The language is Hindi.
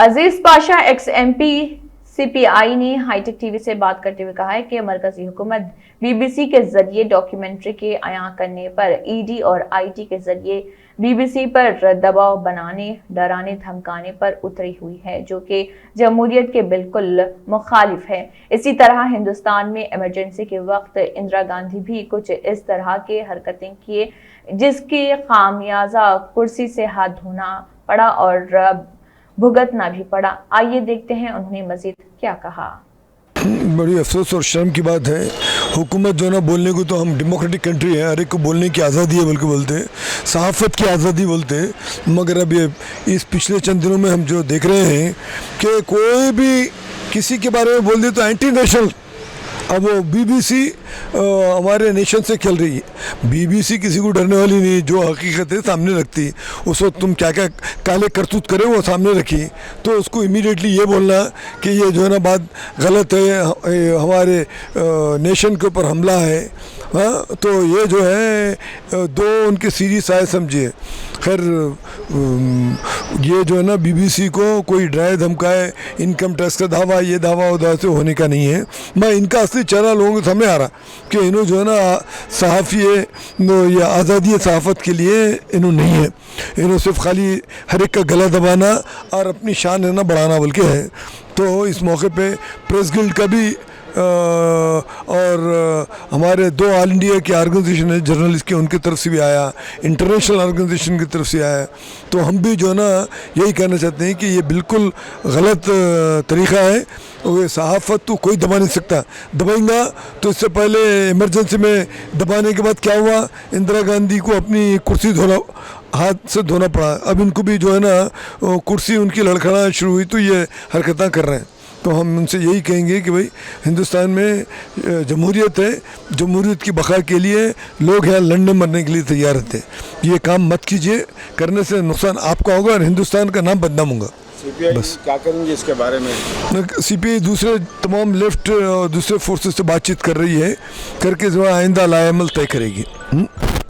अजीज पाशा एक्स एमपी सीपीआई ने हाईटेक टीवी से बात करते हुए कहा है कि मरकजी हुकूमत बीबीसी के जरिए डॉक्यूमेंट्री के आया करने पर ईडी और आईटी के जरिए बीबीसी पर दबाव बनाने, डराने, धमकाने पर उतरी हुई है, जो कि जमहूरियत के बिल्कुल मुखालिफ है। इसी तरह हिंदुस्तान में इमरजेंसी के वक्त इंदिरा गांधी भी कुछ इस तरह के हरकतें किए, जिसकी खामियाजा कुर्सी से हाथ धोना पड़ा और भुगतना भी पड़ा। आइए देखते हैं उन्होंने मजीद क्या कहा। बड़ी अफसोस और शर्म की बात है, हुकूमत जो ना बोलने को, तो हम डेमोक्रेटिक कंट्री है, हर एक को बोलने की आज़ादी है बल्कि बोलते हैं, सहाफ़त की आज़ादी बोलते हैं, मगर अब ये इस पिछले चंद दिनों में हम जो देख रहे हैं कि कोई भी किसी के बारे में बोल दे तो एंटी नेशनल। अब वो बीबीसी हमारे नेशन से खेल रही है। बीबीसी किसी को डरने वाली नहीं, जो हकीकत है सामने रखती। उस वक्त तुम क्या क्या काले करतूत करे वो सामने रखी, तो उसको इमीडिएटली ये बोलना कि ये जो है ना बात गलत है, हमारे नेशन के ऊपर हमला है, हाँ, तो ये जो है दो उनके सीरीज आए समझिए। खैर ये जो है ना बीबीसी को कोई डराए धमकाए, इनकम टैक्स का दावा, ये दावा उदा से होने का नहीं है। मैं इनका असली चेहरा लोगों के सामने आ रहा कि इन्हों जो है ना सहाफ़ी या आज़ादी सहाफ़त के लिए इन्हों नहीं है, इन्हों सिर्फ खाली हर एक का गला दबाना और अपनी शान है ना बढ़ाना बल्कि है। तो इस मौके पे प्रेस गिल्ड का भी और हमारे दो ऑल इंडिया की ऑर्गेनाइजेशन है जर्नलिस्ट की, उनकी तरफ से भी आया, इंटरनेशनल ऑर्गेनाइजेशन की तरफ से आया। तो हम भी जो है ना यही कहना चाहते हैं कि ये बिल्कुल गलत तरीक़ा है। वो सहाफ़त तो कोई दबा नहीं सकता, दबाएंगा तो इससे पहले इमरजेंसी में दबाने के बाद क्या हुआ, इंदिरा गांधी को अपनी कुर्सी धोना, हाथ से धोना पड़ा। अब इनको भी जो है ना कुर्सी उनकी लड़खड़ाना शुरू हुई तो ये हरकतें कर रहे हैं। तो हम उनसे यही कहेंगे कि भाई हिंदुस्तान में जमहूरियत है, जमहूरियत की बका के लिए लोग यहाँ लड़ने मरने के लिए तैयार रहते हैं। ये काम मत कीजिए, करने से नुकसान आपका होगा और हिंदुस्तान का नाम बदनाम होगा। सीपीआई बस क्या करेंगे इसके बारे में? सीपीआई दूसरे तमाम लेफ्ट और दूसरे फोर्सेस से बातचीत कर रही है, करके जो आइंदा लाएमल तय करेगी।